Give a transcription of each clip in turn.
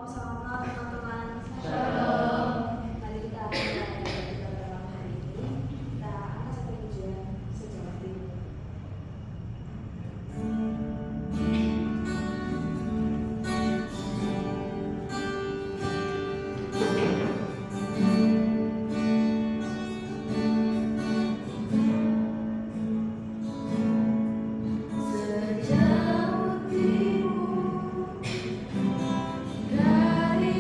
Selamat malam teman-teman. Shalom. Mari kita belajar pada malam hari ini. Kita akan sampai tujuan sejalan hidup. Sejauh timur dari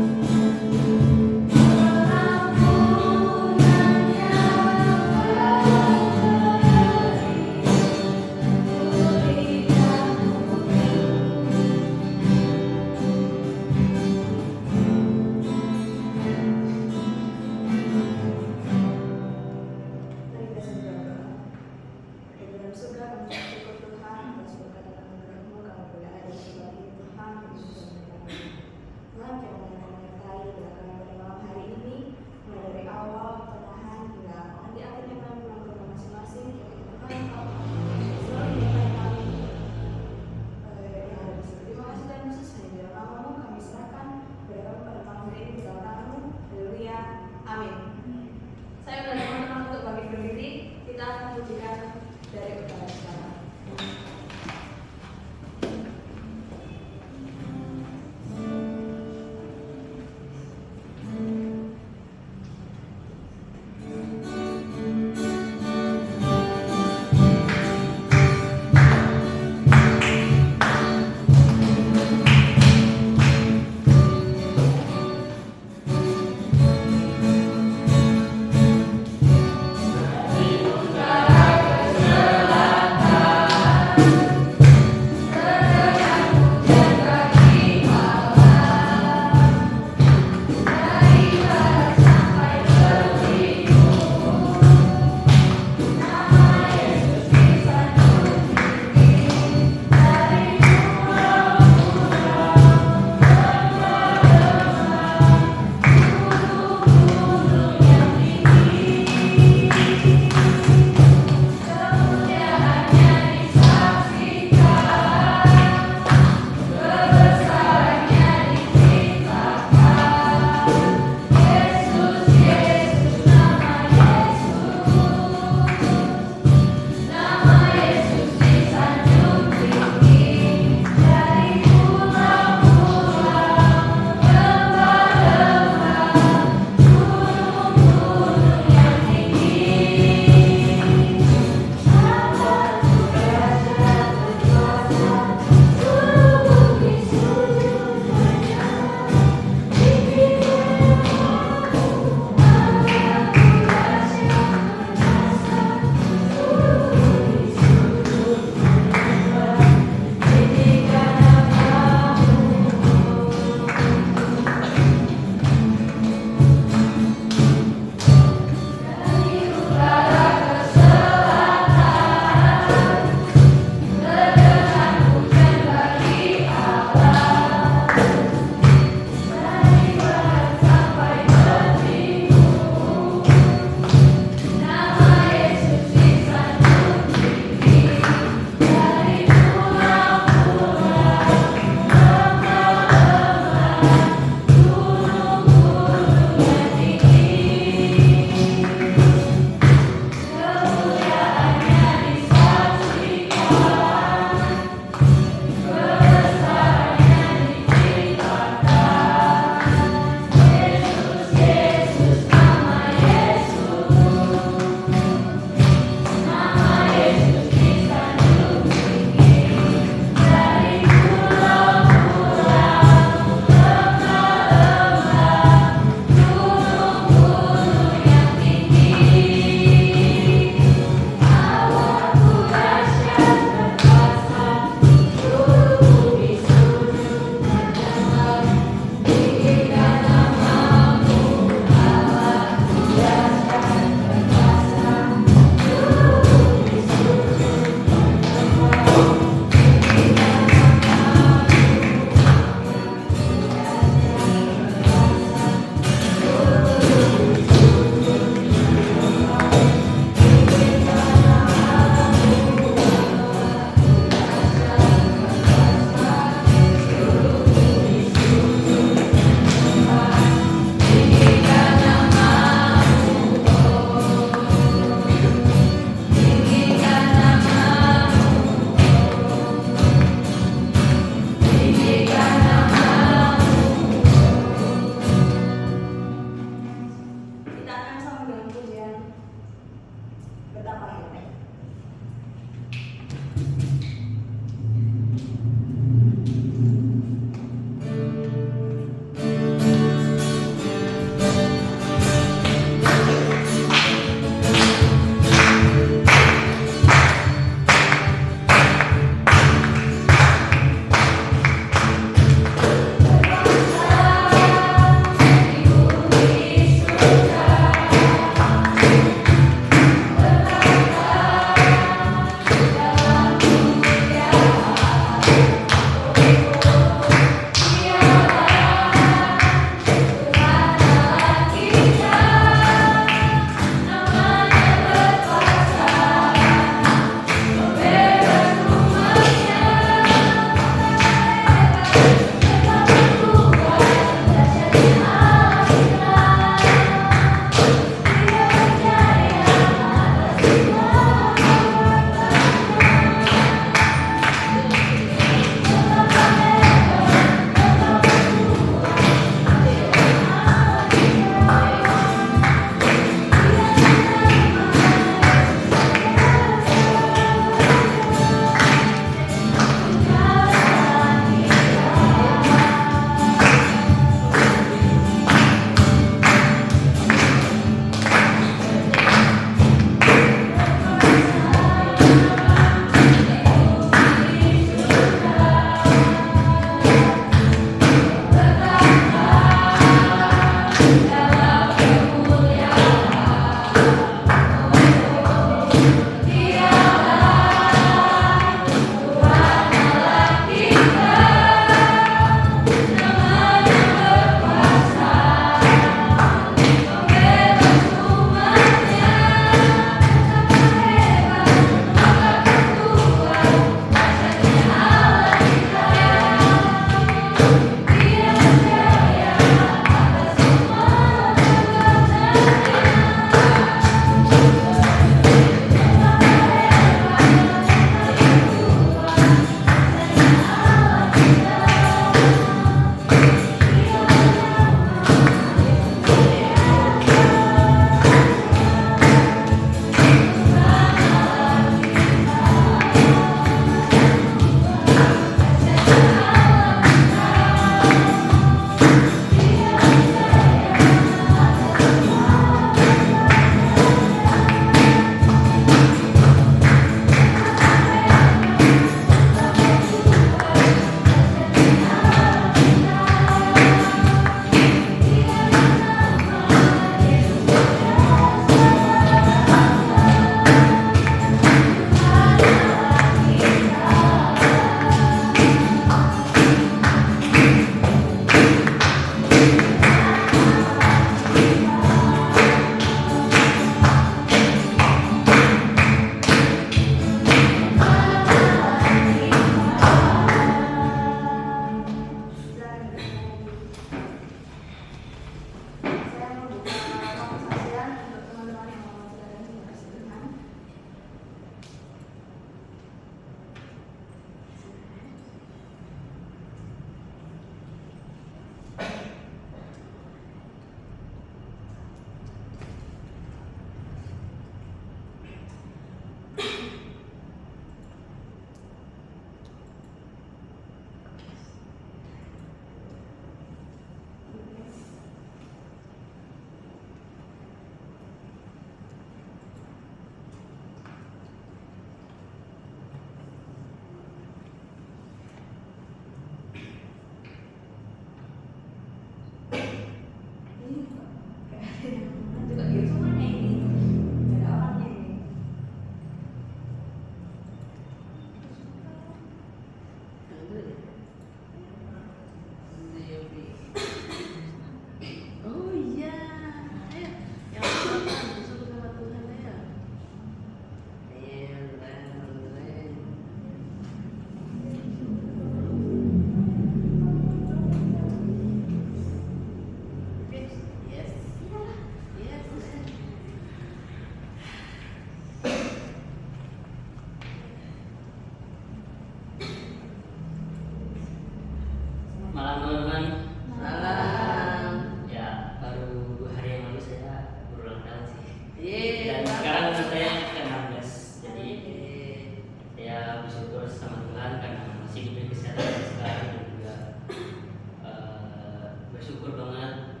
bersyukur banget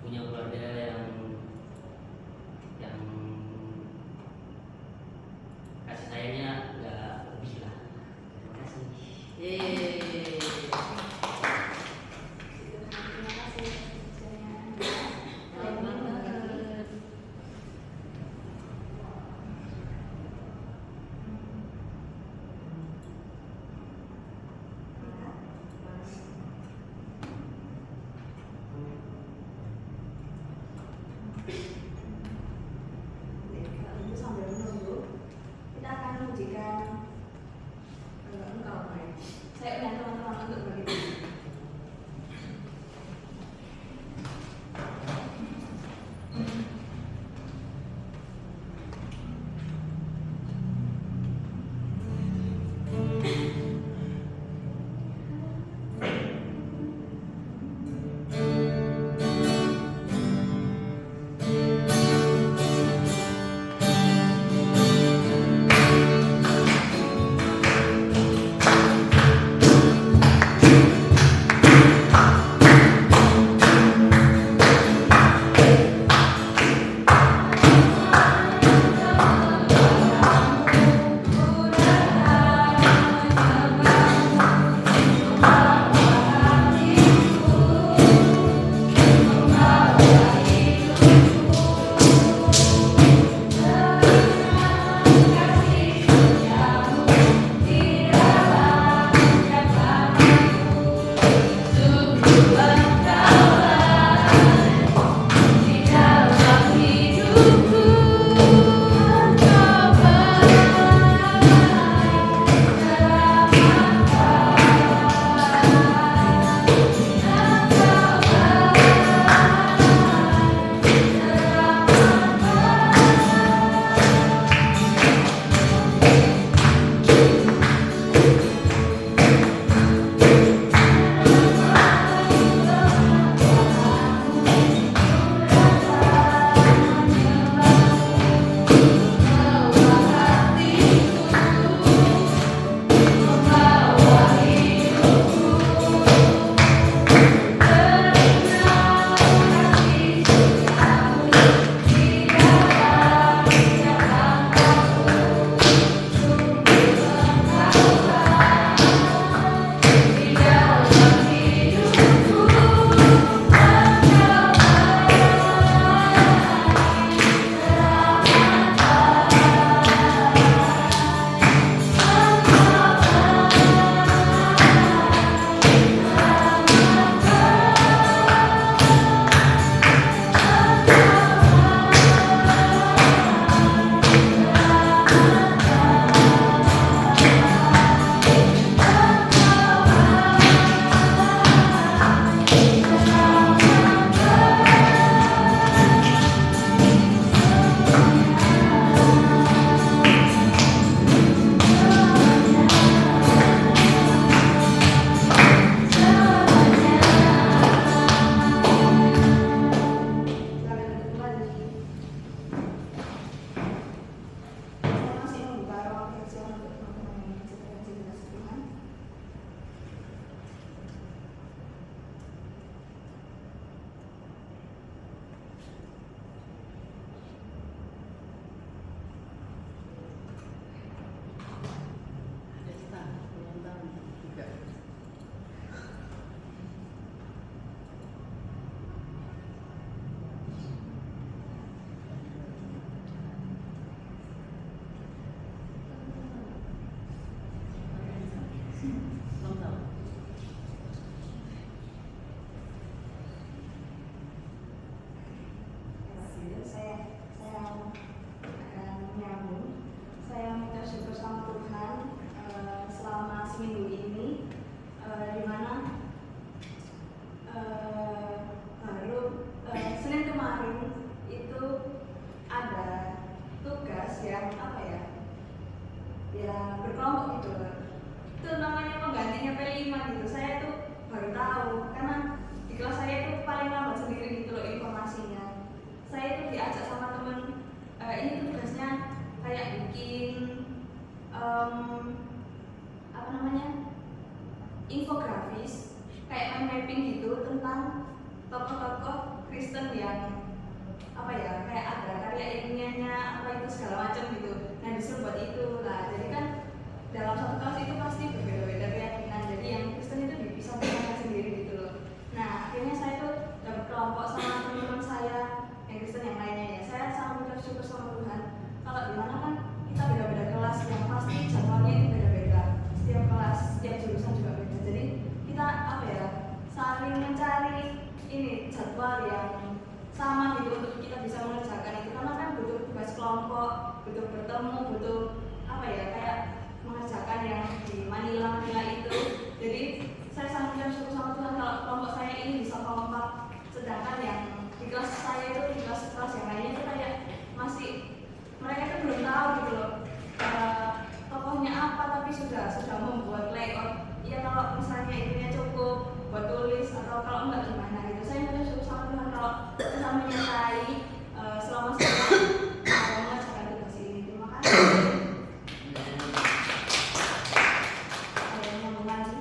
punya keluarga yang kasih sayangnya nggak lebih lah. Terima kasih. Yeay. Terima kasih atas Baik banget. tentang tokoh-tokoh Kristen yang apa ya, kayak ada karya ilmiahnya apa itu segala macam gitu. Nah disuruh buat itu lah. Jadi kan dalam satu kelas itu pasti berbeda-beda keyakinan. Jadi yang Kristen itu dipisah-pisahkan sendiri gitu loh. Nah akhirnya saya tuh dapat kelompok sama teman-teman saya yang Kristen yang lainnya ya. Saya sangat bersyukur sama Tuhan. Kalau di mana kan kita beda-beda kelas yang pasti jadwalnya itu beda-beda. Setiap kelas, setiap jurusan juga beda. Jadi kita apa ya, saling mencari ini jadwal yang sama gitu untuk kita bisa mengerjakan itu, karena kan butuh tugas kelompok, butuh bertemu, butuh apa ya, kayak mengerjakan yang di Manila itu. Jadi saya sangat bersyukur sama Tuhan kalau kelompok saya ini bisa kompak, sedangkan yang di kelas saya itu, di kelas yang lainnya itu kayak masih mereka itu belum tahu gitu loh tokohnya apa, tapi sudah membuat layout. Ya kalau misalnya itunya cukup buat tulis atau kalau enggak gimana gitu. Saya bersyukur sama Tuhan kalau bisa menyertai selama saya mengerjakan tugas ini. Terima kasih. Ada yang mau ngaji?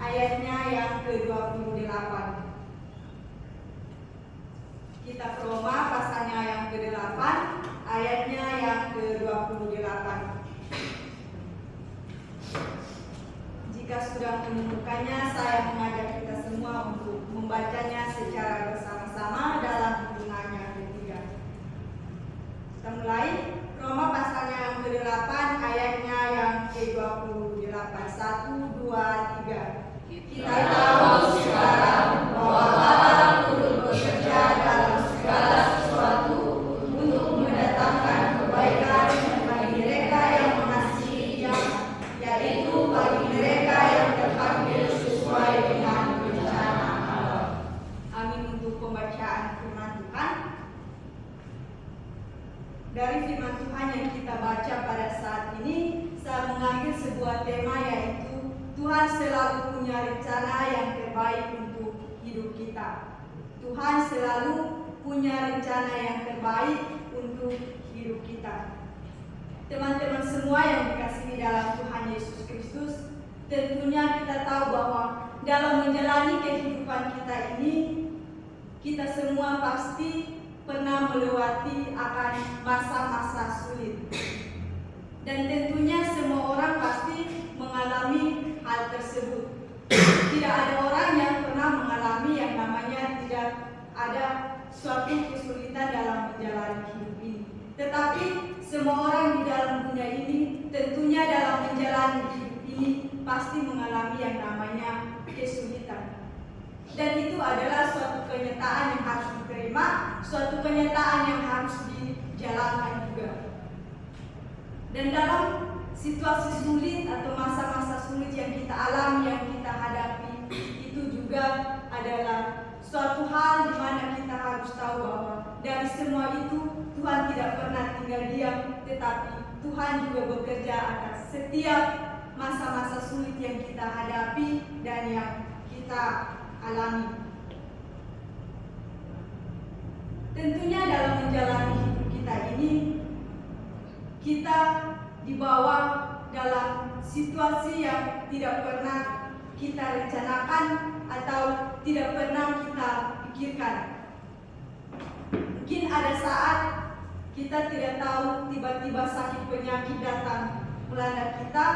ayatnya yang ke-28. Kitab Roma pasalnya yang ke-8 ayatnya yang ke-28. Jika sudah menemukannya, saya mengajak kita semua untuk membacanya secara bersama-sama dalam hubungannya ketiga. Kita mulai. Roma pasalnya yang ke-8 ayatnya yang ke-28. 1, 2, 3. Kita tahu sekarang bahwa Allah turut bekerja dalam segala sesuatu untuk mendatangkan kebaikan bagi mereka yang mengasihi Dia, yaitu bagi mereka yang terpanggil sesuai dengan rencana Allah. Amin untuk pembacaan firman Tuhan. Dari firman Tuhan yang kita baca pada saat ini, saya mengambil sebuah tema, yaitu Tuhan selalu punya rencana yang terbaik untuk hidup kita. Tuhan selalu punya rencana yang terbaik untuk hidup kita. Teman-teman semua yang dikasihi dalam Tuhan Yesus Kristus, tentunya kita tahu bahwa dalam menjalani kehidupan kita ini, kita semua pasti pernah melewati akan masa-masa sulit. Dan tentunya semua orang pasti mengalami hal tersebut. Tidak ada orang yang pernah mengalami yang namanya tidak ada suatu kesulitan dalam menjalani hidup ini. Tetapi semua orang di dalam dunia ini tentunya dalam menjalani hidup ini pasti mengalami yang namanya kesulitan. Dan itu adalah suatu kenyataan yang harus diterima, suatu kenyataan yang harus dijalankan juga. Dan dalam situasi sulit atau masa-masa sulit yang kita alami, yang kita hadapi, itu juga adalah suatu hal di mana kita harus tahu bahwa dari semua itu Tuhan tidak pernah tinggal diam, tetapi Tuhan juga bekerja atas setiap masa-masa sulit yang kita hadapi dan yang kita alami. Tentunya dalam menjalani hidup kita ini, kita dibawa dalam situasi yang tidak pernah kita rencanakan atau tidak pernah kita pikirkan. Mungkin ada saat kita tidak tahu, tiba-tiba sakit penyakit datang melanda kita.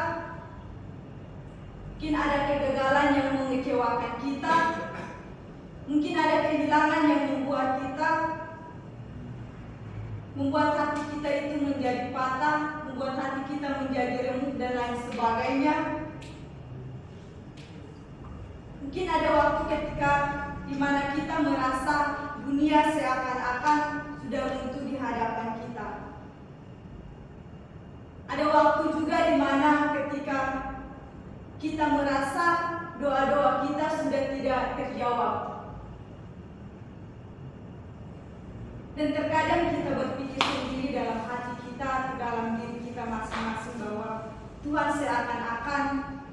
Mungkin ada kegagalan yang mengecewakan kita. Mungkin ada kehilangan yang membuat hati kita itu menjadi patah, membuat hati kita menjadi remuk dan lain sebagainya. Mungkin ada waktu ketika di mana kita merasa dunia seakan-akan sudah runtuh di hadapan kita. Ada waktu juga di mana ketika kita merasa doa-doa kita sudah tidak terjawab. Dan terkadang kita berpikir sendiri dalam hati kita, dalam diri kita masing-masing bahwa Tuhan seakan-akan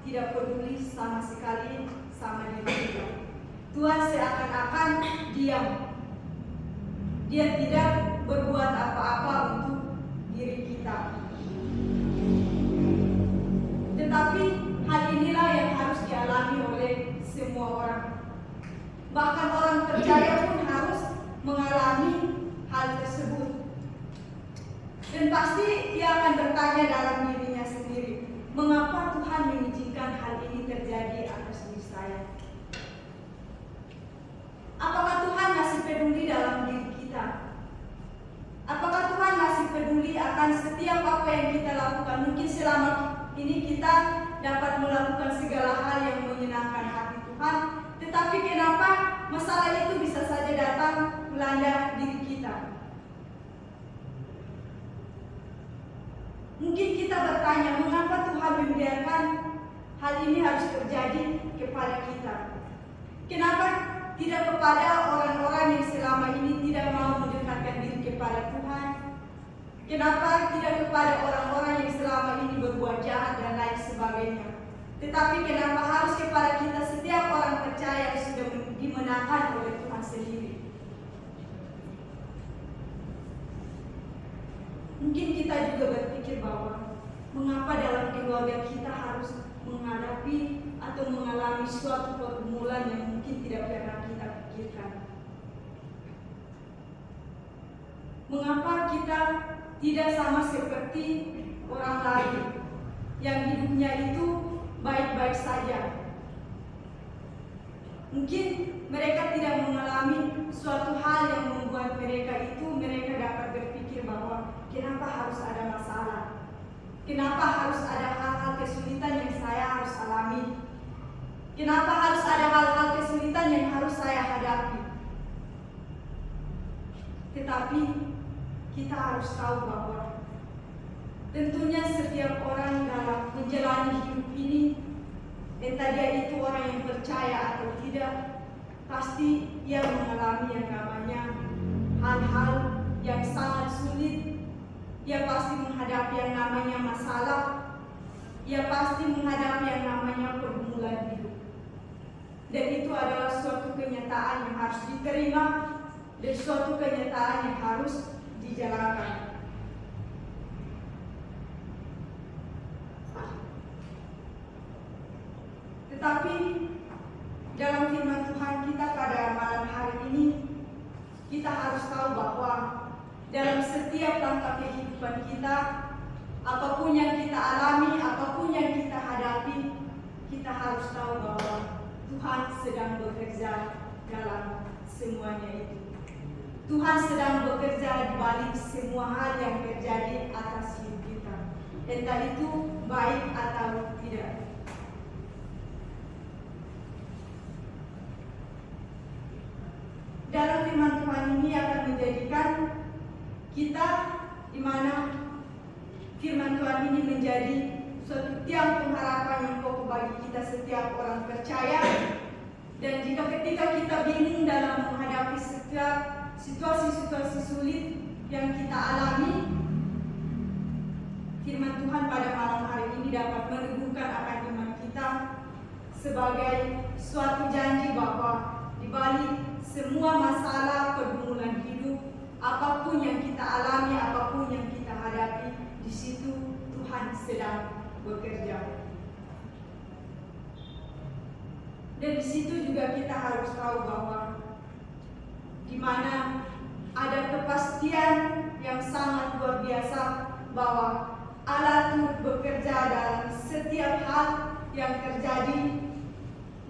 tidak peduli sama sekali sama diri kita. Tuhan seakan-akan diam. Dia tidak berbuat apa-apa untuk diri kita. Tetapi hal inilah yang harus dialami oleh semua orang. Bahkan orang percaya pun harus mengalami hal tersebut. Dan pasti ia akan bertanya dalam dirinya sendiri, mengapa Tuhan mengizinkan hal ini terjadi atas diri saya? Apakah Tuhan masih peduli dalam diri kita? Apakah Tuhan masih peduli akan setiap apa yang kita lakukan? Mungkin selama ini kita dapat melakukan segala hal yang menyenangkan hati Tuhan, tetapi kenapa masalah itu bisa saja datang melanda diri kita? Mungkin kita bertanya, mengapa Tuhan membiarkan hal ini harus terjadi kepada kita? Kenapa tidak kepada orang-orang yang selama ini tidak mau mendekatkan diri kepada Tuhan? Kenapa tidak kepada orang-orang yang selama ini berbuat jahat dan lain sebagainya? Tetapi kenapa harus kepada kita, setiap orang percaya yang sudah dimenangkan oleh Tuhan sendiri? Mungkin kita juga berpikir bahwa mengapa dalam keluarga kita harus menghadapi atau mengalami suatu pergumulan yang mungkin tidak pernah kita pikirkan. Mengapa kita tidak sama seperti orang lain yang hidupnya itu baik-baik saja? Mungkin mereka tidak mengalami suatu hal yang membuat mereka dapat berpikir bahwa kenapa harus ada masalah? Kenapa harus ada hal-hal kesulitan yang saya harus alami? Kenapa harus ada hal-hal kesulitan yang harus saya hadapi? Tetapi kita harus tahu bahwa tentunya setiap orang dalam menjalani hidup ini, entah dia itu orang yang percaya atau tidak, pasti ia mengalami yang namanya hal-hal yang sangat sulit. Ia pasti menghadapi yang namanya masalah. Ia pasti menghadapi yang namanya pergumulan hidup. Dan itu adalah suatu kenyataan yang harus diterima dan suatu kenyataan yang harus dijalankan. Tetapi dalam firman Tuhan kita pada malam hari ini, kita harus tahu bahwa dalam setiap langkah kehidupan kita, apapun yang kita alami, apapun yang kita hadapi, kita harus tahu bahwa Tuhan sedang bekerja dalam semuanya itu. Tuhan sedang bekerja di balik semua hal yang terjadi atas hidup kita, entah itu baik atau tidak. Dalam firman Tuhan ini akan menjadikan kita di mana firman Tuhan ini menjadi suatu tiang pengharapan yang kokoh bagi kita setiap orang percaya. Dan jika ketika kita bingung dalam menghadapi setiap situasi-situasi sulit yang kita alami, firman Tuhan pada malam hari ini dapat meneguhkan akan iman kita sebagai suatu janji bahwa di balik semua masalah pergumulan hidup, apapun yang kita alami, apapun yang kita hadapi, di situ Tuhan sedang bekerja. Dan di situ juga kita harus tahu bahwa di mana ada kepastian yang sangat luar biasa bahwa Allah turut bekerja dalam setiap hal yang terjadi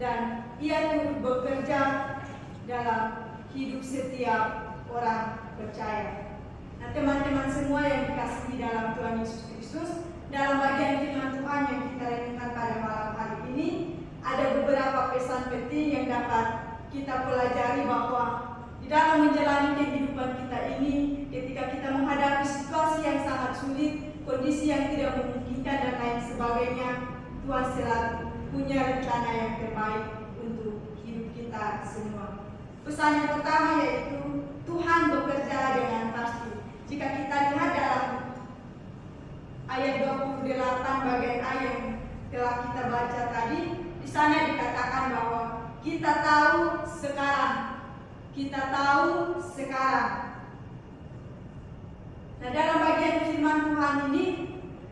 dan Ia turut bekerja dalam hidup setiap orang percaya. Nah, teman-teman semua yang dikasihi dalam Tuhan Yesus Kristus, dalam bagian firman Tuhan yang kita renungkan pada malam hari ini, ada beberapa pesan penting yang dapat kita pelajari bahwa di dalam menjalani kehidupan kita ini, ketika kita menghadapi situasi yang sangat sulit, kondisi yang tidak memungkinkan dan lain sebagainya, Tuhan selalu punya rencana yang terbaik untuk hidup kita semua. Pesan yang pertama yaitu Tuhan bekerja dengan pasti. Jika kita lihat dalam ayat 28 bagian A yang telah kita baca tadi, di sana dikatakan bahwa kita tahu sekarang. Kita tahu sekarang. Nah, dalam bagian firman Tuhan ini,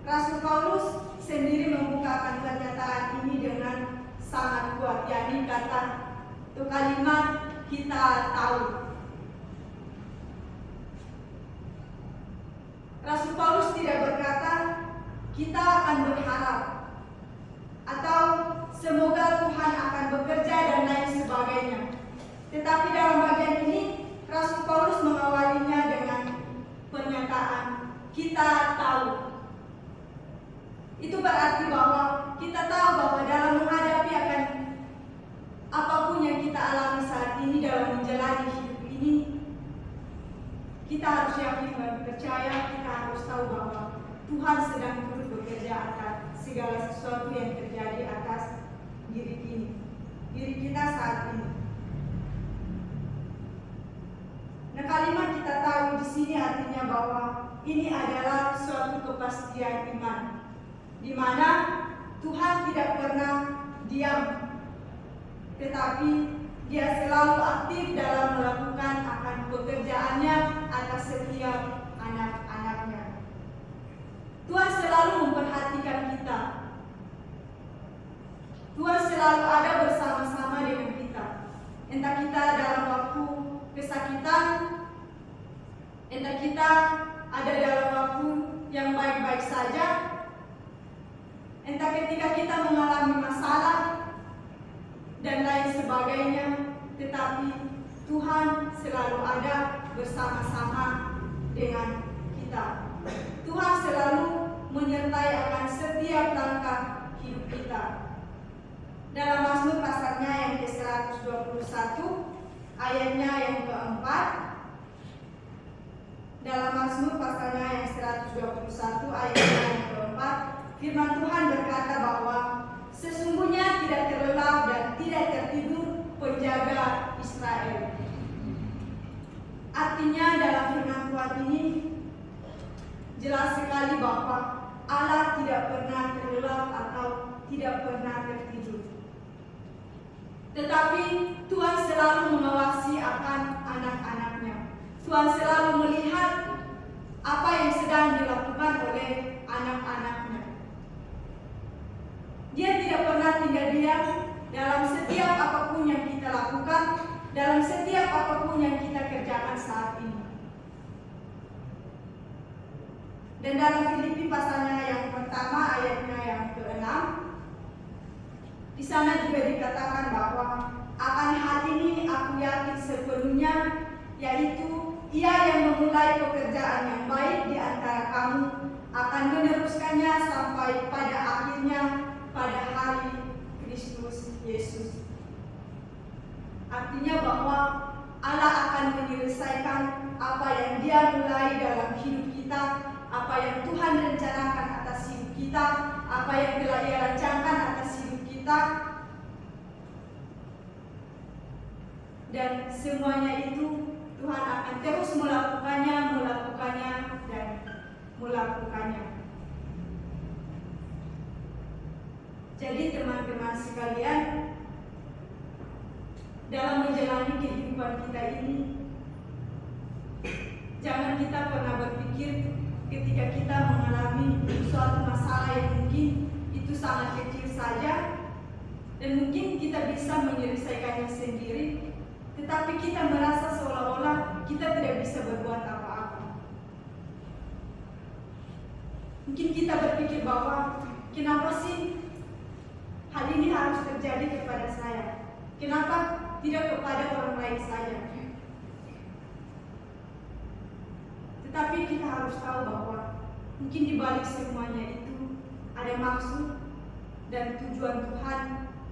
Rasul Paulus sendiri membukakan pernyataan ini dengan sangat kuat, yakni kata atau kalimat kita tahu. Rasul Paulus tidak berkata kita akan berharap atau semoga Tuhan akan bekerja dan lain sebagainya. Tetapi dalam bagian ini Rasul Paulus mengawalinya dengan pernyataan kita tahu. Itu berarti bahwa kita tahu bahwa dalam menghadapi akan apapun yang kita alami saat ini dalam menjalani hidup ini, kita harus yakin dan percaya, kita harus tahu bahwa Tuhan sedang turut bekerja atas segala sesuatu yang terjadi atas diri kita saat ini. Nah, kalimat kita tahu di sini artinya bahwa ini adalah suatu kepastian iman, di mana Tuhan tidak pernah diam, tetapi Dia selalu aktif dalam melakukan akan pekerjaannya atas setiap anak-anaknya. Tuhan selalu memperhatikan kita. Tuhan selalu ada bersama-sama dengan kita. Entah kita dalam waktu kesakitan, entah kita ada dalam waktu yang baik-baik saja, entah ketika kita mengalami masalah dan lain sebagainya, tetapi Tuhan selalu ada bersama-sama dengan kita. Tuhan selalu menyertai akan setiap langkah hidup kita. Dalam Mazmur pasalnya yang ke-121, ayatnya yang keempat. Dalam Mazmur pasalnya yang 121, ayatnya yang keempat, firman Tuhan berkata bahwa sesungguhnya tidak terlelap dan tidak tertidur penjaga Israel. Artinya dalam firman Tuhan ini jelas sekali bahwa Allah tidak pernah terlelap atau tidak pernah tertidur. Tetapi Tuhan selalu mengawasi akan anak-anaknya. Tuhan selalu melihat apa yang sedang dilakukan oleh anak-anaknya. Dia tidak pernah tinggal diam dalam setiap apapun yang kita lakukan, dalam setiap apapun yang kita kerjakan saat ini. Dan dalam Filipi pasalnya yang pertama, ayatnya yang ke-6, di sana juga dikatakan bahwa akan hal ini aku yakin sepenuhnya, yaitu Ia yang memulai pekerjaan yang baik di antara kamu akan meneruskannya sampai pada akhirnya pada hari Kristus Yesus. Artinya bahwa Allah akan menyelesaikan apa yang Dia mulai dalam hidup kita, apa yang Tuhan rencanakan atas hidup kita, apa yang telah Ia rancangkan atas hidup kita. Dan semuanya itu Tuhan akan terus melakukannya, dan melakukannya. Jadi teman-teman sekalian, dalam menjalani kehidupan kita ini, jangan kita pernah berpikir ketika kita mengalami suatu masalah yang mungkin itu sangat kecil saja dan mungkin kita bisa menyelesaikannya sendiri, tetapi kita merasa seolah-olah kita tidak bisa berbuat apa-apa. Mungkin kita berpikir bahwa kenapa sih hal ini harus terjadi kepada saya? Kenapa tidak kepada orang lain saja? Tetapi kita harus tahu bahwa mungkin di balik semuanya itu ada maksud dan tujuan Tuhan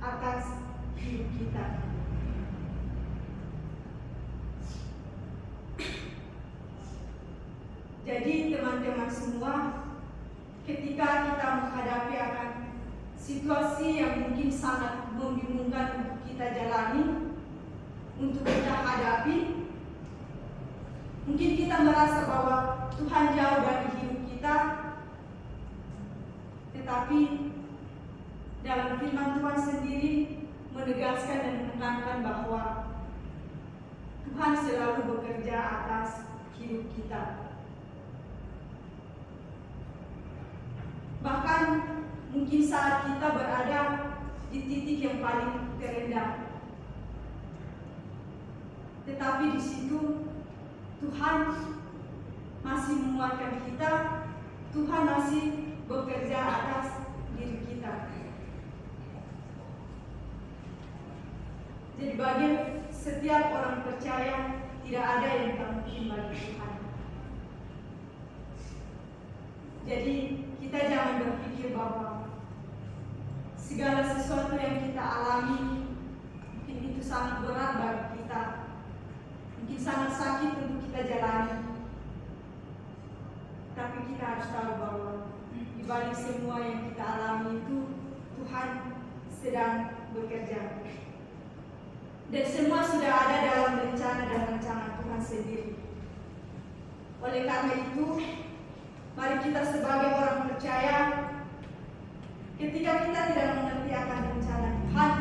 atas hidup kita. Jadi teman-teman semua, ketika kita menghadapi akan situasi yang mungkin sangat membingungkan untuk kita jalani, untuk kita hadapi, mungkin kita merasa bahwa Tuhan jauh dari hidup kita, tetapi dalam firman Tuhan sendiri menegaskan dan menekankan bahwa Tuhan selalu bekerja atas hidup kita. Bahkan mungkin saat kita berada di titik yang paling terendah, tetapi di situ Tuhan masih menguatkan kita, Tuhan masih bekerja atas diri kita. Jadi bagi setiap orang percaya, tidak ada yang tak mungkin bagi Tuhan. Jadi kita jangan berpikir bahwa segala sesuatu yang kita alami mungkin itu sangat berat bagi kita, mungkin sangat sakit untuk kita jalani. Tapi kita harus tahu bahwa di balik semua yang kita alami itu Tuhan sedang bekerja. Dan semua sudah ada dalam rencana dan rencana Tuhan sendiri. Oleh karena itu, mari kita sebagai orang percaya, ketika kita tidak mengerti akan rencana Tuhan,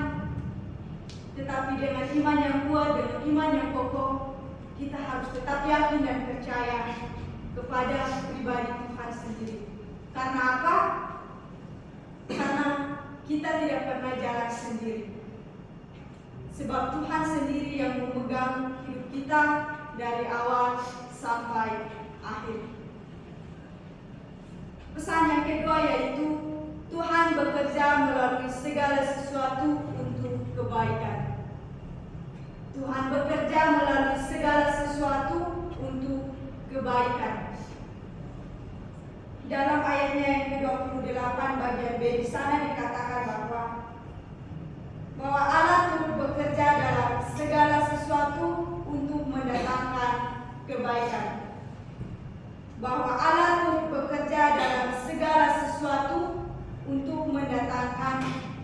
tetapi dengan iman yang kuat, dengan iman yang kokoh, kita harus tetap yakin dan percaya kepada pribadi Tuhan sendiri. Karena apa? Karena kita tidak pernah jalan sendiri. Sebab Tuhan sendiri yang memegang hidup kita dari awal sampai akhir. Pesan yang kedua yaitu Tuhan bekerja melalui segala sesuatu untuk kebaikan. Tuhan bekerja melalui segala sesuatu untuk kebaikan. Dalam ayatnya yang ke-28 bagian B di sana dikatakan bahwa Allah turut bekerja dalam segala sesuatu untuk mendatangkan kebaikan. Bahwa Allah turut bekerja dalam segala sesuatu untuk mendatangkan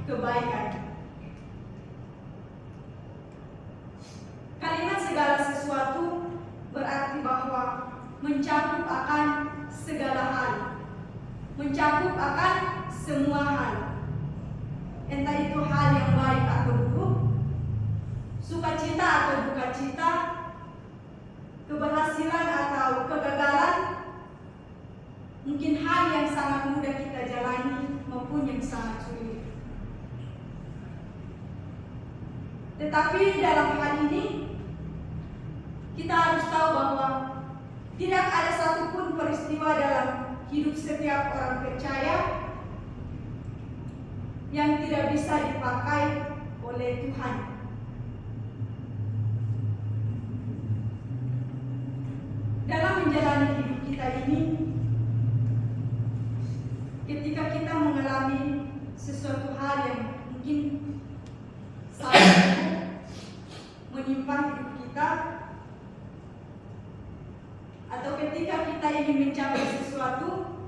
kebaikan. Kalimat segala sesuatu berarti bahwa mencakup akan segala hal, mencakup akan semua hal. Entah itu hal yang baik atau buruk, sukacita atau dukacita, keberhasilan atau kegagalan, mungkin hal yang sangat mudah kita jalani maupun yang sangat sulit. Tetapi dalam hal ini kita harus tahu bahwa tidak ada satupun peristiwa dalam hidup setiap orang percaya yang tidak bisa dipakai oleh Tuhan. Dalam menjalani hidup kita ini, ketika kita mengalami sesuatu hal yang mungkin sangat menimpa hidup kita, atau ketika kita ingin mencapai sesuatu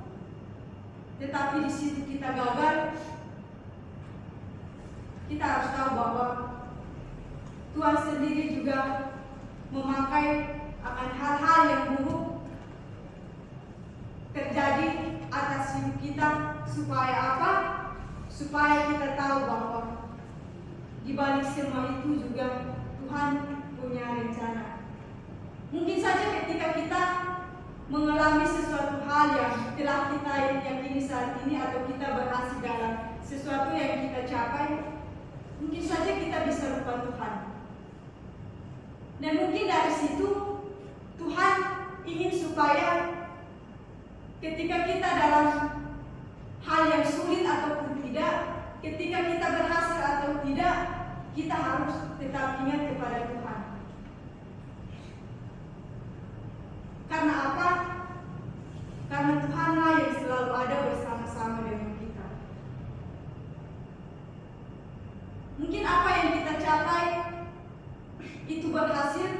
tetapi di situ kita gagal, kita harus tahu bahwa Tuhan sendiri juga memakai akan hal-hal yang buruk terjadi atas hidup kita. Supaya apa? Supaya kita tahu bahwa di balik semua itu juga Tuhan punya rencana. Mungkin saja ketika kita mengalami sesuatu hal yang telah kita yakini saat ini, atau kita berhasil dalam sesuatu yang kita capai, mungkin saja kita bisa lupa Tuhan. Dan mungkin dari situ Tuhan ingin supaya ketika kita dalam hal yang sulit ataupun tidak, ketika kita berhasil atau tidak, kita harus tetap ingat kepada Tuhan. Karena apa? Karena Tuhanlah yang selalu ada bersama-sama dengan kita. Mungkin apa yang kita capai itu berhasil,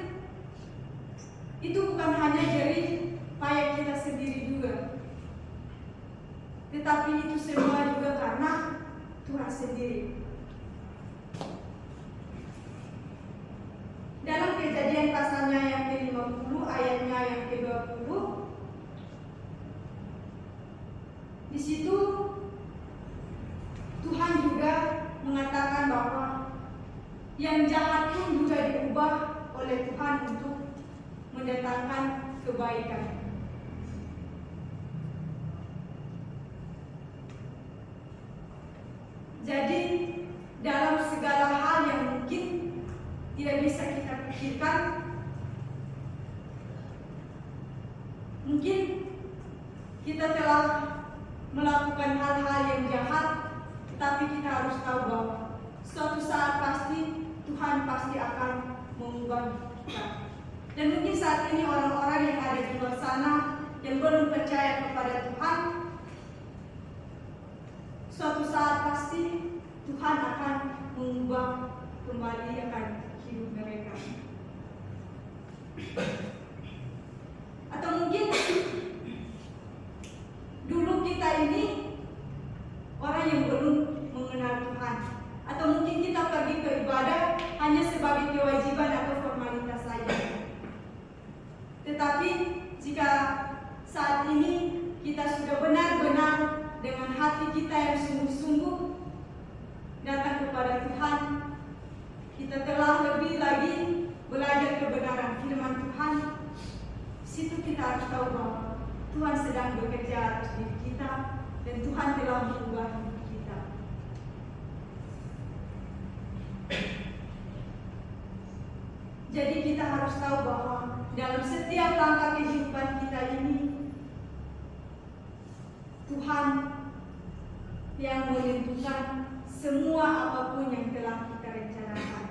itu bukan hanya jerih payah kita sendiri juga, tetapi itu semua juga karena Tuhan sendiri. Dalam Kejadian pasalnya yang ke-50 ayatnya yang ke-20, di situ Tuhan juga mengatakan bahwa yang jahat pun juga diubah oleh Tuhan untuk mendatangkan kebaikan. Jadi dalam segala hal yang mungkin tidak bisa kita pikirkan, mungkin kita telah melakukan hal-hal yang jahat, tetapi kita harus tahu bahwa suatu saat pasti Tuhan pasti akan mengubah kita. Dan mungkin saat ini orang-orang yang ada di luar sana yang belum percaya kepada Tuhan, suatu saat pasti Tuhan akan mengubah kembali akan hidup mereka. Atau mungkin dulu kita ini orang yang belum mengenal Tuhan, atau mungkin kita pergi ke ibadah hanya sebagai kewajiban atau formalitas saja. Tetapi jika saat ini kita sudah benar-benar dengan hati kita yang sungguh-sungguh datang kepada Tuhan, kita telah lebih lagi belajar kebenaran firman Tuhan, situ kita harus tahu bahwa Tuhan sedang bekerja atas diri kita dan Tuhan telah mengubah hidup kita. Jadi kita harus tahu bahwa dalam setiap langkah kehidupan kita ini, Tuhan yang menentukan semua apapun yang telah kita rencanakan.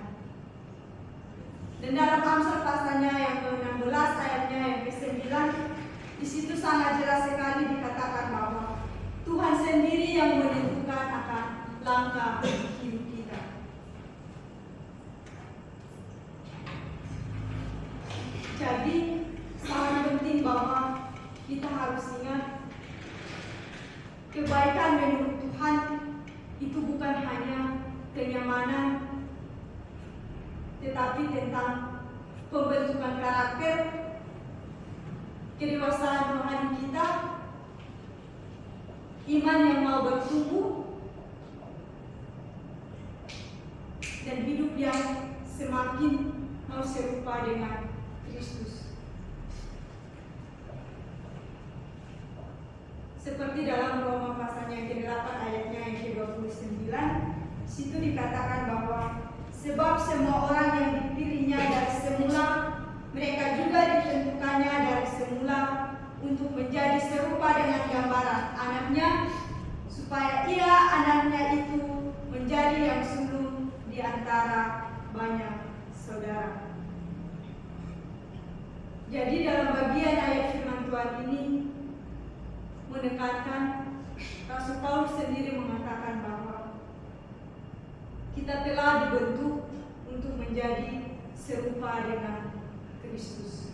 Dan dalam Amsal pasalnya yang ke-16 ayatnya yang ke-9, di situ sangat jelas sekali dikatakan bahwa Tuhan sendiri yang menentukan akan langkah hidup kita. Jadi sangat penting bahwa kita harus ingat kebaikan menurut Tuhan itu bukan hanya kenyamanan, tetapi tentang pembentukan karakter, kedewasaan rohani kita, iman yang mau bertumbuh, dan hidup yang semakin mau serupa dengan Kristus. Seperti dalam Roma pasalnya yang ke-8 ayatnya yang ke-29, situ dikatakan bahwa sebab semua orang yang dipilihnya dari semula, mereka juga ditentukannya dari semula untuk menjadi serupa dengan gambaran anaknya, supaya ia anaknya itu menjadi yang sulung di antara banyak saudara. Jadi dalam bagian ayat firman Tuhan ini menekankan, Rasul Paulus sendiri mengatakan bahwa kita telah dibentuk untuk menjadi serupa dengan Kristus.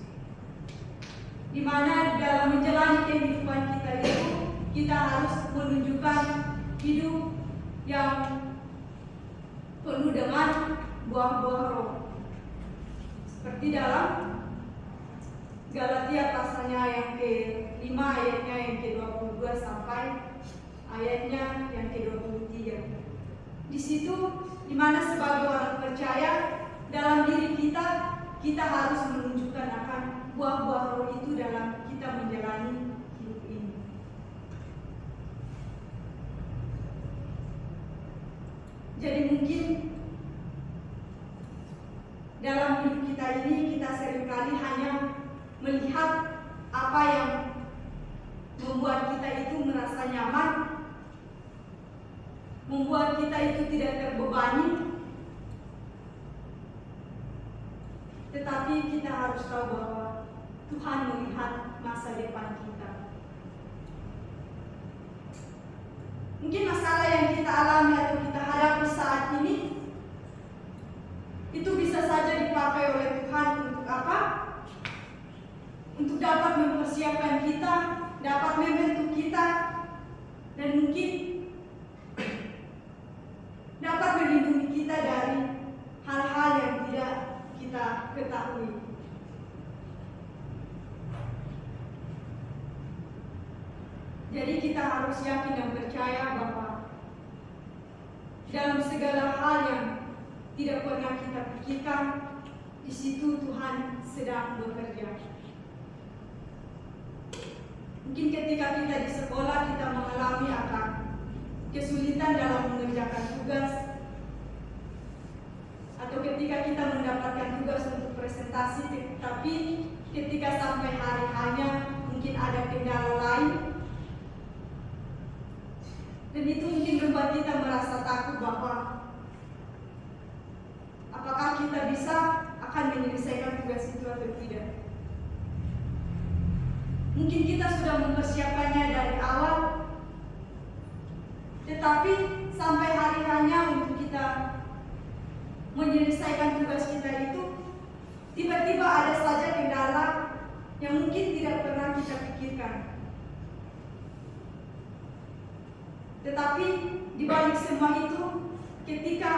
Di mana dalam menjalani kehidupan kita itu, kita harus menunjukkan hidup yang penuh dengan buah-buah roh. Seperti dalam Galatia pasalnya yang ke-5 ayatnya yang ke-22 sampai ayatnya yang ke-23. Di situ di mana sebagai orang percaya dalam diri kita harus menunjukkan akan buah-buah roh itu dalam kita menjalani hidup ini. Jadi mungkin dalam hidup kita ini kita seringkali hanya melihat apa yang membuat kita itu merasa nyaman, membuat kita itu tidak terbebani. Tetapi kita harus tahu bahwa Tuhan melihat masa depan kita. Mungkin masalah yang kita alami atau kita hadapi saat ini itu bisa saja dipakai oleh Tuhan untuk apa? Untuk dapat mempersiapkan kita, dapat membentuk kita, dan mungkin dapat melindungi kita dari hal-hal yang tidak kita ketahui. Jadi kita harus yakin dan percaya bahwa dalam segala hal yang tidak pernah kita pikirkan, di situ Tuhan sedang bekerja. Mungkin ketika kita di sekolah kita mengalami akan kesulitan dalam mengerjakan tugas, atau ketika kita mendapatkan tugas untuk presentasi, tapi ketika sampai hari hanya mungkin ada kendala lain, dan itu mungkin membuat kita merasa takut bahwa apakah kita bisa akan menyelesaikan tugas itu atau tidak. Mungkin kita sudah mempersiapkannya dari awal, tetapi sampai hari hanya untuk kita menyelesaikan tugas kita itu, tiba-tiba ada saja kendala yang mungkin tidak pernah kita pikirkan. Tetapi di balik semua itu, ketika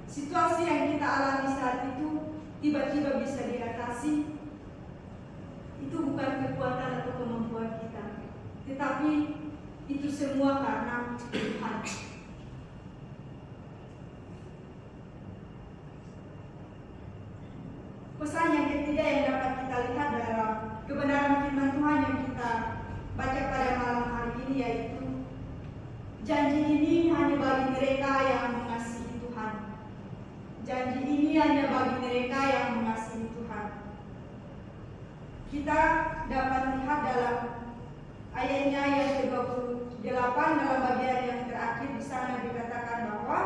situasi yang kita alami saat itu tiba-tiba bisa diatasi, itu bukan kekuatan atau kemampuan kita, tetapi itu semua karena Tuhan. Pesan yang ketiga yang dapat kita lihat dalam kebenaran firman Tuhan yang kita baca pada malam hari ini, yaitu janji ini hanya bagi mereka yang mengasihi Tuhan. Janji janji ini hanya bagi mereka yang mengasihi Tuhan. Kita dapat lihat dalam ayatnya yang ke-28 dalam bagian yang terakhir di sana dikatakan bahwa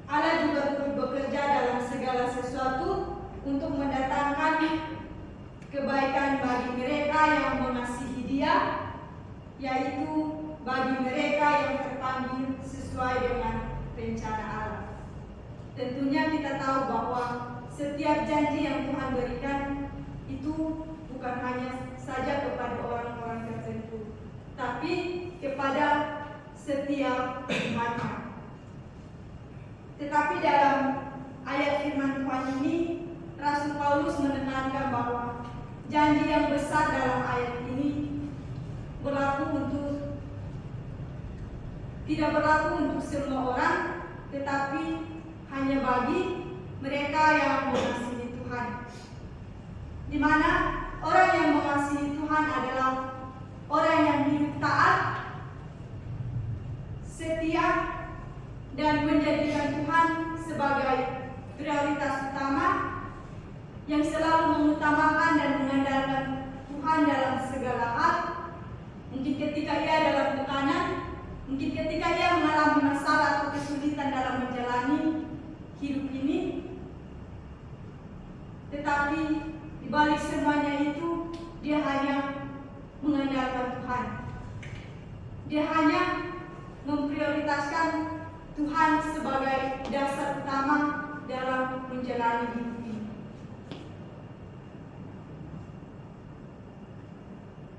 Allah juga turut bekerja dalam segala sesuatu untuk mendatangkan kebaikan bagi mereka yang mengasihi Dia, yaitu bagi mereka yang terpanggil sesuai dengan rencana Allah. Tentunya kita tahu bahwa setiap janji yang Tuhan berikan itu bukan hanya saja kepada orang-orang tertentu, tapi kepada setiap umatnya. Tetapi dalam ayat firman Tuhan ini, Rasul Paulus menekankan bahwa janji yang besar dalam ayat ini tidak berlaku untuk semua orang, tetapi hanya bagi mereka yang mengasihi Tuhan. Di mana orang yang mengasihi Tuhan adalah orang yang hidup taat, setia, dan menjadikan Tuhan sebagai prioritas utama, yang selalu mengutamakan dan mengandalkan Tuhan dalam segala hal. Mungkin ketika ia dalam tekanan, mungkin ketika ia mengalami masalah atau kesulitan dalam menjalani hidup ini, tetapi di balik semuanya itu dia hanya mengandalkan Tuhan. Dia hanya memprioritaskan Tuhan sebagai dasar utama dalam menjalani hidup ini.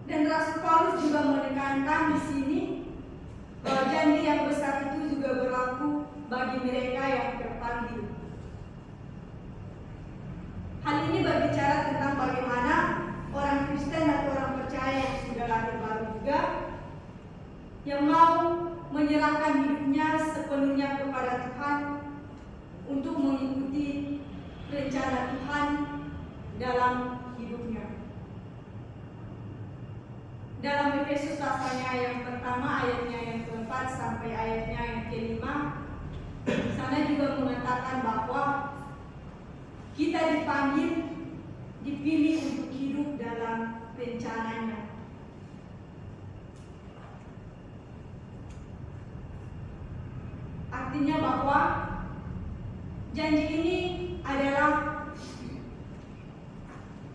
Dan Rasul Paulus juga menekankan di sini bahwa janji yang besar itu juga berlaku bagi mereka yang terpanggil. Hal ini berbicara tentang bagaimana orang Kristen atau orang percaya yang sudah lahir baru juga, yang mau menyerahkan hidupnya sepenuhnya kepada Tuhan untuk mengikuti rencana Tuhan dalam hidupnya. Dalam Efesus pasalnya yang pertama, ayatnya yang ke-4 sampai ayatnya yang ke-5, sana juga mengatakan bahwa kita dipanggil, dipilih untuk hidup dalam rencananya. Artinya bahwa janji ini adalah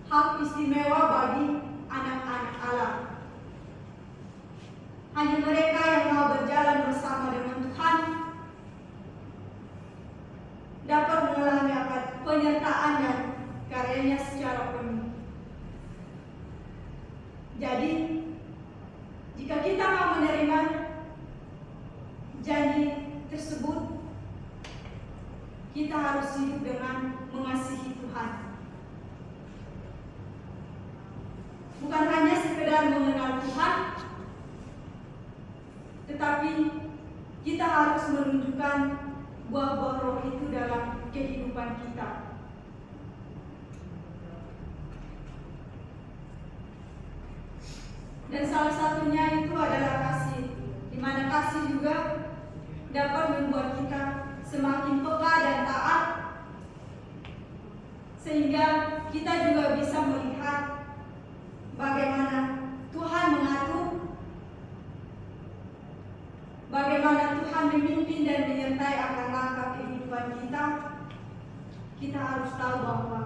hak istimewa bagi anak-anak Allah. Hanya mereka yang mau berjalan bersama dengan Tuhan dapat mengalami penyertaan dan karyanya secara penuh. Jadi, jika kita mau menerima janji tersebut, kita harus hidup dengan mengasihi Tuhan. Bukan hanya sekedar mengenal Tuhan, tetapi kita harus menunjukkan buah-buah roh itu dalam kehidupan kita. Dan salah satunya itu adalah kasih, di mana kasih juga dapat membuat kita semakin peka dan taat, sehingga kita juga bisa melihat bagaimana Tuhan mengatur, bagaimana Tuhan memimpin dan menyertai akan langkah kehidupan kita. Kita harus tahu bahwa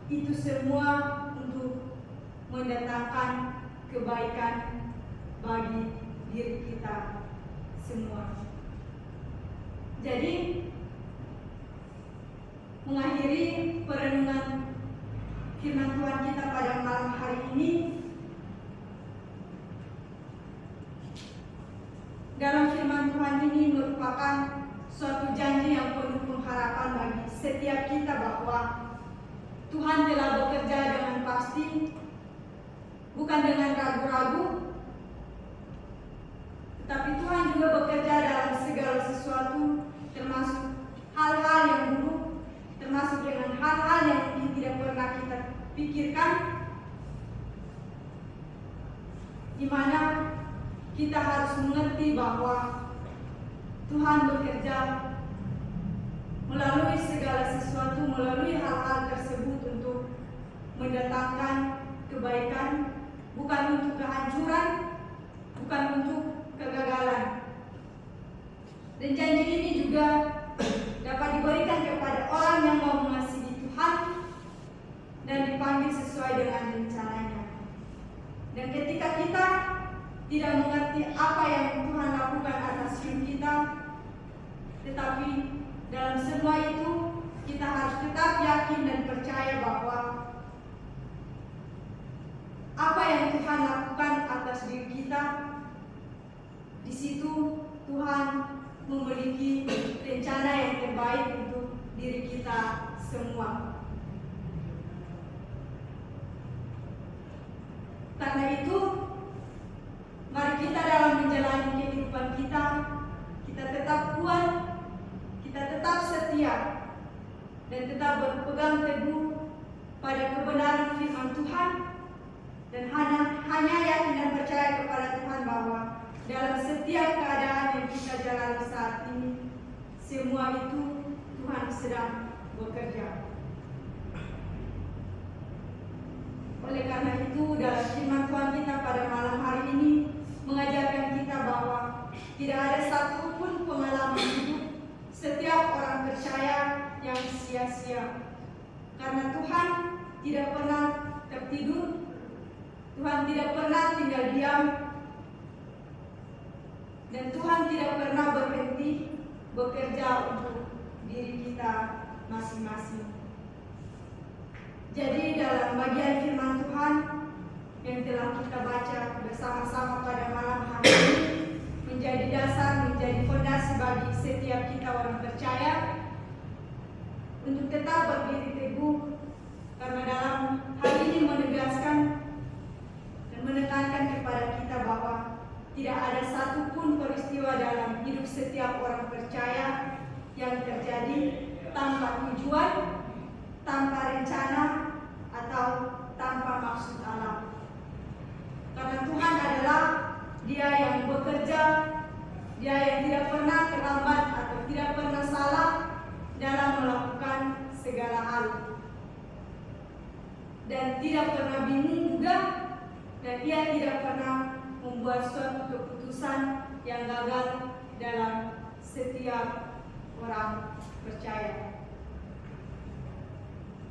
itu semua untuk mendatangkan kebaikan bagi diri kita semua. Jadi, mengakhiri perenungan firman Tuhan kita pada malam hari ini, dalam firman Tuhan ini merupakan suatu janji yang penuh pengharapan bagi setiap kita bahwa Tuhan telah bekerja dengan pasti, bukan dengan ragu-ragu, tetapi Tuhan juga bekerja dalam segala sesuatu, termasuk hal-hal yang buruk, termasuk dengan hal-hal yang mungkin tidak pernah kita pikirkan, di mana kita harus mengerti bahwa Tuhan bekerja melalui hal-hal tersebut untuk mendatangkan kebaikan, bukan untuk kehancuran, bukan untuk kegagalan. Dan janji ini juga dapat diberikan kepada orang yang mau mengasihi Tuhan dan dipanggil sesuai dengan rencananya. Dan ketika kita tidak mengerti apa yang Tuhan lakukan atas hidup kita, tetapi dalam semua itu kita harus tetap yakin dan percaya bahwa apa yang Tuhan lakukan atas diri kita, di situ Tuhan memiliki rencana yang terbaik untuk diri kita semua. Karena itu, mari kita dalam menjalani kehidupan kita tetap kuat, kita tetap setia, dan tetap berpegang teguh pada kebenaran firman Tuhan, dan hanya yakin dan percaya kepada Tuhan bahwa dalam setiap keadaan yang kita jalani saat ini, semua itu Tuhan sedang bekerja. Oleh karena itu, dalam firman Tuhan kita pada malam hari ini mengajarkan kita bahwa tidak ada satupun pengalaman hidup setiap orang percaya yang sia-sia. Karena Tuhan tidak pernah tertidur, Tuhan tidak pernah tinggal diam, dan Tuhan tidak pernah berhenti bekerja untuk diri kita masing-masing. Jadi dalam bagian firman Tuhan yang telah kita baca bersama-sama pada malam hari ini menjadi dasar, menjadi fondasi bagi setiap kita orang percaya untuk tetap berdiri teguh, karena dalam hal ini menegaskan dan menekankan kepada kita bahwa tidak ada satupun peristiwa dalam hidup setiap orang percaya yang terjadi tanpa tujuan, tanpa rencana, atau tanpa maksud Allah. Karena Tuhan adalah Dia yang bekerja, Dia yang tidak pernah terlambat atau tidak pernah salah dalam melakukan segala hal, dan tidak pernah bingung juga, dan Dia tidak pernah membuat suatu keputusan yang gagal dalam setiap orang percaya.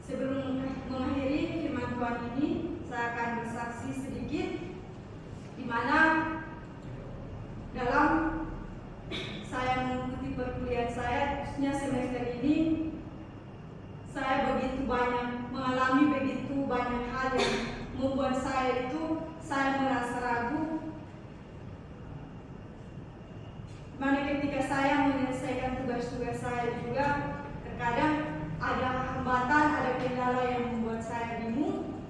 Sebelum mengakhiri firman Tuhan ini, saya akan bersaksi sedikit di mana dalam saya mengikuti perkuliahan saya, khususnya semester ini, saya mengalami begitu banyak hal yang membuat saya merasa ragu. Mana ketika saya menyelesaikan tugas-tugas saya juga, terkadang ada hambatan, ada kendala yang membuat saya bingung,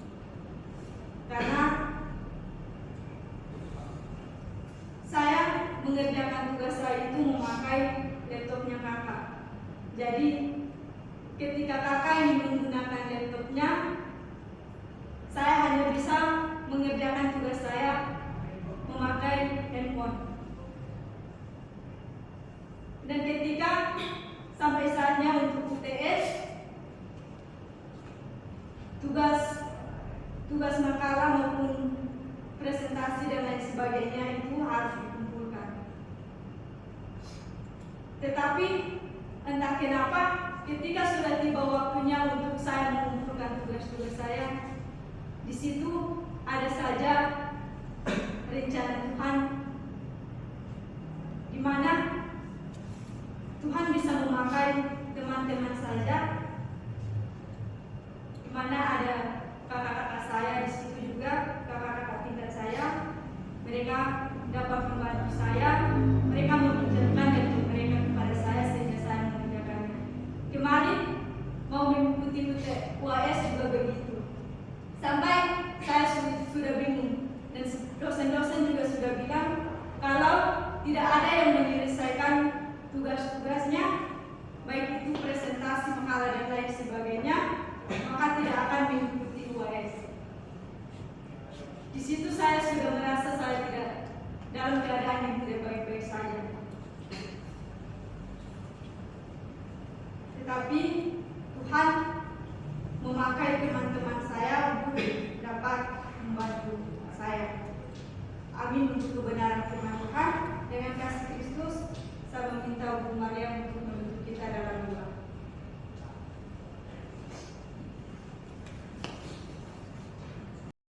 karena saya mengerjakan tugas saya itu memakai laptopnya kakak. Jadi ketika kakak ini menggunakan laptopnya, saya hanya bisa mengerjakan tugas saya memakai handphone. Dan ketika sampai saatnya untuk UTS, tugas makalah maupun presentasi dan lain sebagainya itu harus dikumpulkan. Tetapi entah kenapa ketika sudah tiba waktunya untuk saya mengumpulkan tugas-tugas saya, di situ ada saja rencana Tuhan, di mana Tuhan bisa memakai teman-teman saja, di mana ada kakak-kakak saya di situ juga, kakak-kakak tingkat saya, mereka dapat membantu saya, mereka meminjamkan laptop mereka kepada saya sehingga saya mengerjakannya. Kemarin mau mengikuti UAS juga begitu, sampai saya sudah bingung, dan dosen-dosen juga sudah bilang kalau tidak ada yang menyelesaikan tugas-tugasnya, baik itu presentasi, makalah dan lain sebagainya, maka tidak akan mengikuti UAS. Di situ saya sudah merasa saya tidak dalam keadaan yang tidak baik-baik saja. Tetapi Tuhan memakai firman